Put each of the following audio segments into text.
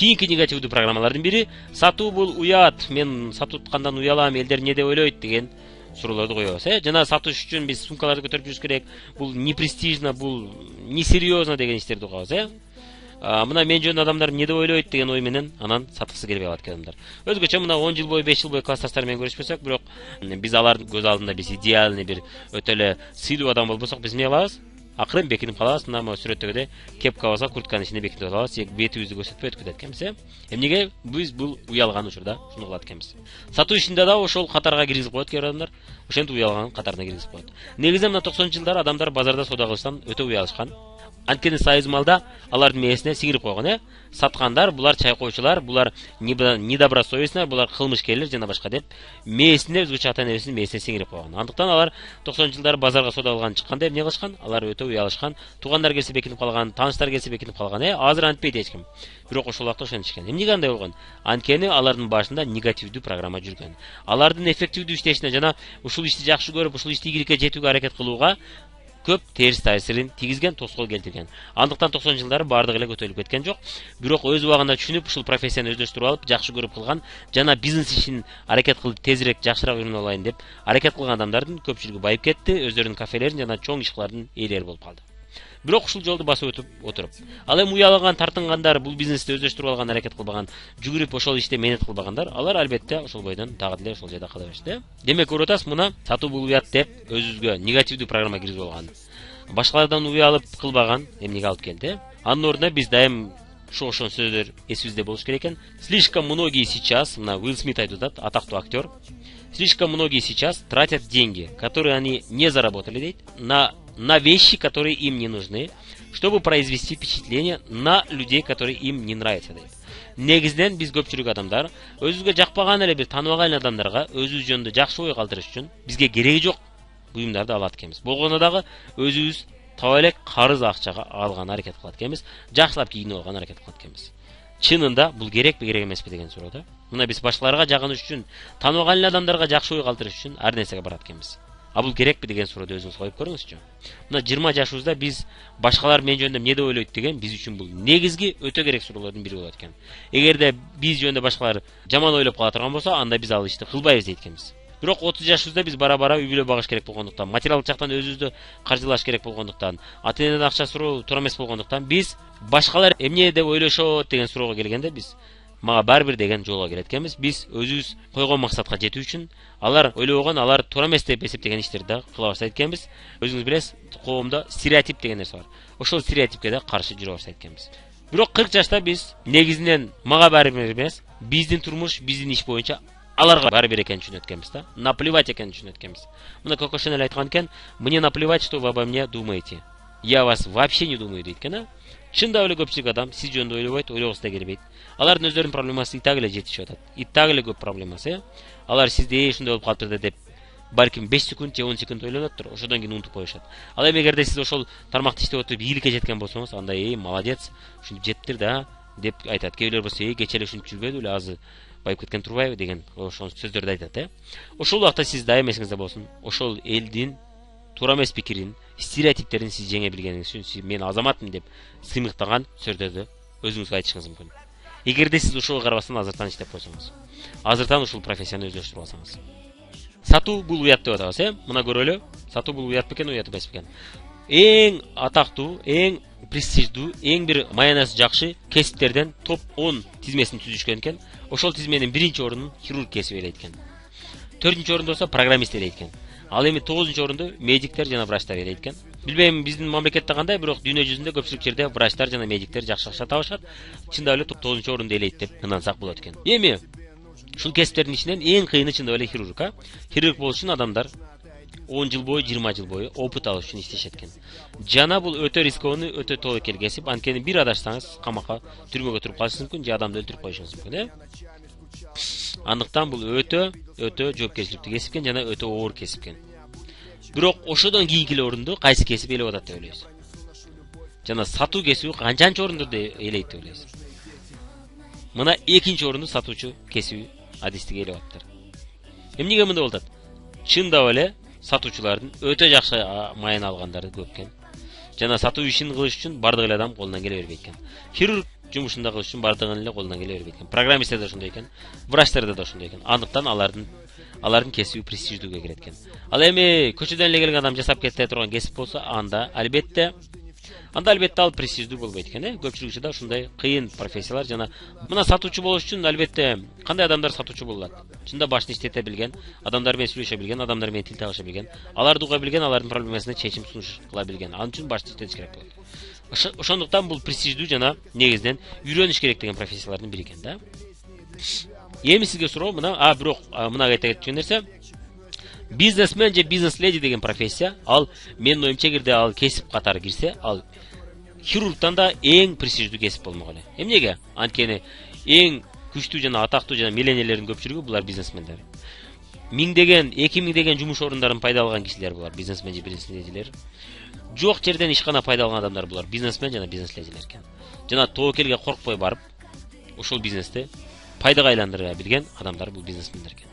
Кийинки негативдүү программалардын бири сатуу бул уят, мен сатууткандан уялам, элдер эмне деп ойлойт деген суроолорду коебуз. Жана сатыш үчүн биз сумкаларды көтөрүп жүрүш керек. Бул не престижно, бул не серьезно деген иштерди угабыз. Мына мен жөн адамдар эмне деп ойлойт деген ой менен анан саткысы келбей калат адамдар. Өзгөчө мына 10 жыл бою, 5 жыл бою классташтар менен көрүшпөсөк, бирок биз алардын көз алдында биз идеальный бир өтө эле сыйлуу адам болбосок, биз эмне кылабыз? Акырын бекинип калабыз. Мына сүрөттөгүдөй кепка болсо куртканын ичине бекитип алабыз, бетибизди көрсөтпөй өтүп кетет экенбиз. Эмнеге? Биз бул уялган учурда ушуну кылат экенбиз. Сатуу ишинде да ошол катарга киргизип коет кээ бир адамдар. Ошентип уялган катарына киргизип коет. Негизинен мына 90-жылдары адамдар базарда соода кылыштан өтө уялышкан. Анткени сайыз малда алардын мээсине сиңирип койгон, саткандар, булар чайкоочулар, булар недобросовестный, булар кылмышкерлер жана башка деп мээсине, өзгөчө ата энесинин мээсине сиңирип койгон. Андыктан алар 90-жылдары базарга соода алган чыкканда эмне кылышкан? Алар өтө уялышкан. Туугандар келсе бекинип калган, тааныштар келсе бекинип калган. Азыр антпейт эч ким. Бирок ошол убакта ошентишкен. Эмнеге андай болгон? Анткени алардын башында негативдүү программа жүргөн. Алардын эффективдүү иштешине жана ушул ишти жакшы көрүп, ушул ишти ийгиликке жетүүгө аракет кылууга көп терс таасирин тийгизген, тоскоол келтирген. Андыктан 90-жылдары бардыгы эле көтөрүлүп кеткен жок. Бирок өз убагында түшүнүп, ушул профессияны өздөштүрүп алып, жакшы көрүп кылган, жана бизнес ишин аракет кылып тезирээк, жакшыраак үйрөнүп алайын деп аракет кылган адамдардын көпчүлүгү байып кетти, өздөрүнүн кафелерин жана чоң иш кылардын ээлери болуп калды. Бирок ушул жолду басып өтүп отуруп, ал эми уялаган, тартынгандар, бул бизнести өздөштүрүп алган, аракет кылбаган, жүгүрүп ошол иште мээнет кылбагандар, алар албетте ошол бойдон дагы деле ошол жерде кала беришти. Демек көрүп атасыз, мына сатуу бул уят деп өзүбүзгө негативдүү программа киргизип алган. Башкалардан уялып кылбаган эмнеге алып келди? Анын ордуна биз дайым ошол сөздөр эсибизде болуш керек экен. Слишком многие сейчас, мына Уилл Смит айтып атат, атактуу актер. Слишком многие сейчас тратят деньги, которые они не заработали, дейт, на вещи, которые им не нужны, чтобы произвести впечатление на людей, которые им не нравятся, дейт. Негизинен биз көпчүлүк адамдар өзүбүзгө жакпаган эле бир тааныбаган адамдарга өзүбүз жөнүндө жакшы ой калтырыш үчүн бизге кереги жок буюмдарды алат экенбиз. Болгондо дагы өзүбүз таба элек карыз акчага алган аракет кылат экенбиз, жакшылап кийинип алган аракет кылат экенбиз. Чынында бул керекпи, керек эмеспи деген суроо да. Мына биз башкаларга жагыныш үчүн, тааныбаган эле адамдарга жакшы ой калтырыш үчүн ар нерсеге барат экенбиз. А бул керекпи деген сурооду өзүңүз коюп көрүңүзчү. Мына 20 жашыбызда биз башкалар мен жөнүндө эмне деп ойлойт деген биз үчүн бул негизги өтө керек суроолордун бири болот экен. Эгерде биз жөнүндө башкалар жаман ойлоп кала турган болсо, анда биз ал ишти кылбайбыз дейт экенбиз. Бирок 30 жашыбызда биз бара-бара үй бүлө багыш керек болгондуктан, материалдык жактан өзүбүздү каржылаш керек болгондуктан, ата-энеден акча суроо туура эмес болгондуктан, биз башкалар эмне деп ойлошот деген суроого келгенде биз мага баары бир деген жолго келет экенбиз. Биз өзүбүз койгон максатка жетүү үчүн алар ойлобогон, алар туура эмес деп эсептеген иштерди да кыла баштайт экенбиз. Өзүңүз билесиз, коомдо стереотип деген нерсе бар. Ошол стереотипке да каршы жүрө баштайт экенбиз. Бирок 40 жашта биз негизинен мага баары бир эмес, биздин турмуш, биздин иш боюнча аларга баары бир экенин түшүнөт экенбиз да. Наплевать экенин түшүнөт экенбиз. Мына Коко Шанель айткан экен, мне наплевать, что вы обо мне думаете. Я вас вообще не думаю дейт экен. Чындап эле көпчүлүк адам сиз жөнүндө ойлобойт, ойлогусу да келбейт. Алардын өздөрүнүн проблемасы и так эле жетишип атат. И так эле көп проблемасы. Алар сизде ушундай болуп калыптыр деп балким 5 секунд же 10 секунд ойлонуптур, ошодон кийин унутуп коюшат. Ал эми эгерде сиз ошол тармакты иштеп отуруп ийгиликке жеткен болсоңуз, анда молодец, ушинтип жеттир да деп айтат. Кээ бирлер болсо кече эле ушинтип жүрбөдү эле, азыр байып кеткен турбайбы деген ошол сөздөрдү айтат. Ошол убакта сиз дайым эсиңизде болсун, ошол элдин туура эмес пикирин, стереотиптерин сиз жеңе билгениңиз үчүн мен азаматмын деп сыймыктаган сөздөрдү өзүңүзгө айтышыңыз мүмкүн. Эгерде сиз ошого карабастан азыртан иштеп койсоңуз, азыртан ушул профессияны өздөштүрүп алсаңыз. Сатуу бул уят деп атабыз, мына көрөлү. Сатуу бул уят бекен, уят эмес бекен. Эң атактуу, эң престиждүү, эң бир маянасы жакшы кесиптерден топ 10 тизмесин түзүшкөн экен. Ошол тизменин 1-ордун хирург кесиби элейт экен. 4-ордун болсо программист элейт экен. Ал эми 9-орунду медиктер жана врачтар элейт экен. Билбейм биздин мамлекетте кандай, бирок дүйнө жүзүндө көпчүлүк жерде врачтар жана медиктер жакшы акча табышат. Чындап эле 9-орунду элейт деп ынансак болот экен. Эми ушул кесиптердин ичинен эң кыйыны чындап эле хирург, Хирург болуш үчүн адамдар 10 жыл бою, 20 жыл бою опыт алыш үчүн иштешет экен. Жана бул өтө рискованный, өтө тобокел кесип, анткени бир адашсаңыз камакка, түрмөгө туруп калышыңыз мүмкүн, же адамды өлтүрүп коюшуңуз мүмкүн, Андыктан бул өтө жоопкерчиликтүү кесип экен жана өтө оор кесип экен. Бирок ошодон кийинки орунду кайсы кесип элеп атат деп ойлойсуз? Жана сатуу кесиби канчанчы орунду элейт деп ойлойсуз? Мына 2-орунду сатуучу кесиби адистиги элеп атыптыр. Эмнеге мындай болот? Чындап эле сатуучулардын өтө жакшы маяна алгандары көп экен. Жана сатуу ишин кылыш үчүн бардык эле адам колунан келе бербейт экен. Хирург жумушунда кылыш үчүн бардыгын эле колунан келе бербейт экен. Программисттер да ошондой экен, врачтар да ошондой экен. Андыктан алардын кесиби престиждүүгө кирет экен. Ал эми көчөдөн эле келген адам жасап кете турган кесип болсо, анда албетте ал престиждүү болбойт экен. Көпчүлүк учурда ушундай кыйын профессиялар жана мына сатуучу болуш үчүн албетте кандай адамдар сатуучу болот? Чында башты иштете билген, адамдар менен сүйлөшө билген, адамдар менен тил табыша билген, аларды уга билген, алардын проблемасына чечим сунуш кыла билген. Ал үчүн башты иштетиш керек болот. Ошондуктан бул престиждүү жана негизинен үйрөнүш керек деген профессиялардын бири экен да. Эми сизге суроо мына, бирок мына айта кеткен нерсе, бизнесмен же бизнес-леди деген профессия, ал менин оюмча эгерде ал кесип катары кирсе, ал хирургтан да эң престиждүү кесип болмок эле. Эмнеге? Анткени эң күчтүү жана атактуу жана миллионерлердин көпчүлүгү булар бизнесмендер. 2000 деген жумуш орундарын пайда алган кишилер булар, бизнесмен же бизнес-ледилер. Жок жерден ишкана пайда алган адамдар булар, бизнесмен жана бизнес-ледилер экен. Жана тоокелге коркпой барып, ошол бизнести пайдага айландыра билген адамдар бул бизнесмендер экен.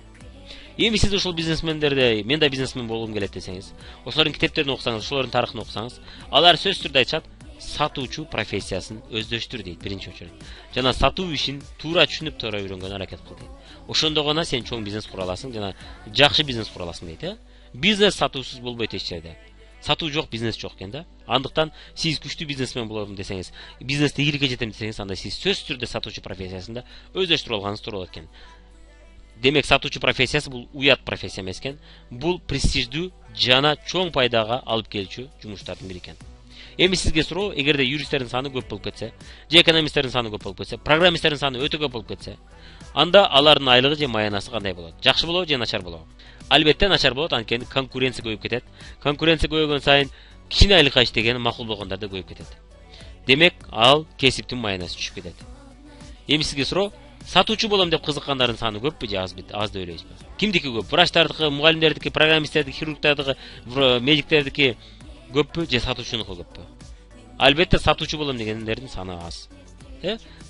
Эми сиз ошол бизнесмендерди, мен да бизнесмен болгум келет десеңиз, ошолордун китептерин окусаңыз, ошолордун тарыхын окусаңыз, алар сөзсүз түрдө айтышат, сатуучу профессиясын өздөштүр дейт биринчи очередь. Жана сатуу ишин туура түшүнүп, туура үйрөнгөнгө аракет кыл дейт. Ошондо гана сен чоң бизнес кура аласың жана жакшы бизнес кура аласың дейт. Бизнес сатуусуз болбойт эч жерде. Сатуу жок, бизнес жок экен да. Андыктан сиз күчтүү бизнесмен болорум десеңиз, бизнесте ийгиликке жетем десеңиз, анда сиз сөзсүз түрдө сатуучу профессиясында өздөштүрүп алганыңыз туура болот экен. Демек сатуучу профессиясы бул уят профессия эмес экен. Бул престиждүү жана чоң пайдага алып келчү жумуштардын бири экен. Эми сизге суроо, эгерде юристтердин саны көп болуп кетсе, же экономисттердин саны көп болуп кетсе, программисттердин саны өтө көп болуп кетсе, анда алардын айлыгы же маянасы кандай болот? Жакшы болобу же начар болобу? Албетте начар болот, анткени конкуренция көбөйүп кетет. Конкуренция көбөйгөн сайын кичине айлыкка иштеген макул болгондар да көбөйүп кетет. Демек, ал кесиптин маянасы түшүп кетет. Эми сизге суроо, сатуучу болом деп кызыккандардын саны көппү же аз деп ойлойсузбу? Кимдики көп? Врачтардыкы, мугалимдердики, программисттердики, хирургтардыкы, медиктердики көппү же сатуучунуку көппү? Албетте сатуучу болом дегендердин саны аз.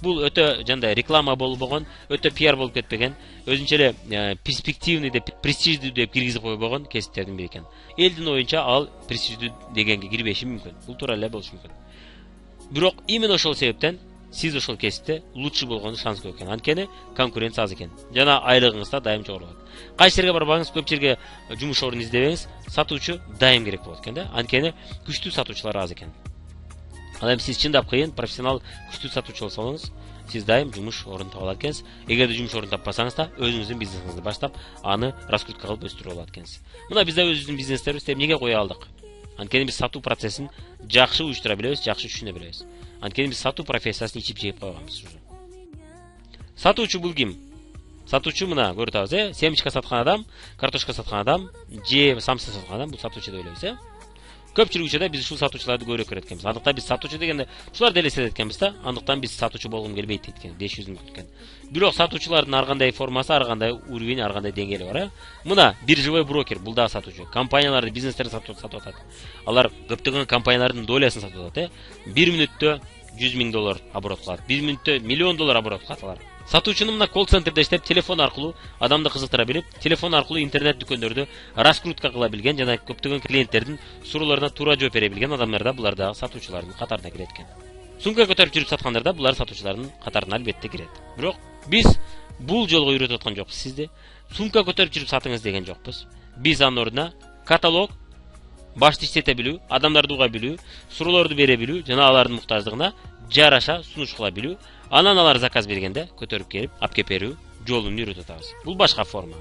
Бул өтө жандай реклама болбогон, өтө пиар болуп кетпеген, өзүнчө эле перспективный деп, престиждүү деп киргизип койбогон кесиптердин бири экен. Элдин оюнча ал престиждүү дегенге кирбеши мүмкүн. Бул туура эле болушу мүмкүн. Бирок именно ошол себептен сиз ошол кесипте лучше болгон шанс көп экен. Анткени конкуренция аз экен. Жана айлыгыңыз да дайым жогору болот. Кайсы жерге барбаңыз, көп жерге жумуш орун издебеңиз, сатуучу дайым керек болот экен да. Анткени күчтүү сатуучулар аз экен. Ал эми сиз чындап кыйын профессионал күчтүү сатуучу болсоңуз, сиз дайым жумуш орун таба алат экенсиз. Эгерде жумуш орун таппасаңыз да, өзүңүздүн бизнесиңизди баштап, аны раскрутка кылып өстүрүп алат экенсиз. Мына биз да өзүбүздүн бизнестерибизди эмнеге кое алдык? Анткени биз сатуу процессин жакшы уюштура билебиз, жакшы түшүнө билебиз. Анткени биз сатуу профессиясын ичип жеп койганбыз уже. Сатуучу бул ким? Сатуучу мына көрүп атабыз, семечка саткан адам, картошка саткан адам, же самса саткан адам бул сатуучу деп ойлойбуз, Көпчүлүк учурда биз ушул сатуучуларды көбүрөөк көрөт экенбиз. Андыктан биз сатуучу дегенде ушуларды элестетет экенбиз да. Андыктан биз сатуучу болгум келбейт дейт экен, деш жүзүн күткөн. Бирок сатуучулардын ар кандай формасы, ар кандай уровень, ар кандай деңгээли бар, Мына биржевой брокер, бул да сатуучу. Компанияларды, бизнестерди сатып атат. Алар көптөгөн компаниялардын долясын сатып атат, 1 мүнөттө $100,000 оборот кылат. 1 мүнөттө $1 миллион оборот кылат алар. Сатуучунун мына колл-центрде иштеп, телефон аркылуу адамды кызыктыра билип, телефон аркылуу интернет дүкөндөрдө раскрутка кыла билген жана көптөгөн клиенттердин суроолоруна туура жооп бере билген адамдар да булар да сатуучулардын катарына кирет экен. Сумка көтөрүп жүрүп саткандар да булар сатуучулардын катарына албетте кирет. Бирок биз бул жолго үйрөтүп аткан жокпуз сизди. Сумка көтөрүп жүрүп сатыңыз деген жокпуз. Биз анын ордуна каталог, башты иштете билүү, адамдарды уга билүү, суроолорду бере билүү жана алардын муктаждыгына жараша сунуш кыла билүү, анан алар заказ бергенде көтөрүп келип, алып кеп берүү жолун үйрөтүп атабыз. Бул башка форма.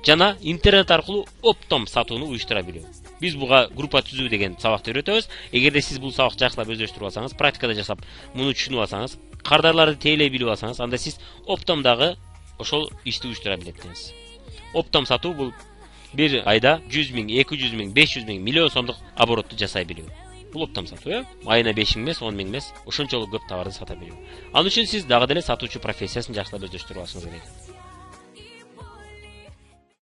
Жана интернет аркылуу оптом сатууну уюштура билүү. Биз буга группа түзүү деген сабакты үйрөтөбүз. Эгерде сиз бул сабакты жакшылап өздөштүрүп алсаңыз, практикада жасап, муну түшүнүп алсаңыз, кардарларды тейлей билип алсаңыз, анда сиз оптомдагы ошол ишти уюштура билет экенсиз. Оптом сатуу бул бир айда 100,000, 200,000, 500,000, миллион сомдук оборотду жасай билүү. Бул оптом сатуу, айына 5,000 эмес, 10,000 эмес, ошончолук көп товарды сата билүү. Ал үчүн сиз дагы деле сатуучу профессиясын жакшылап өздөштүрүп алышыңыз керек.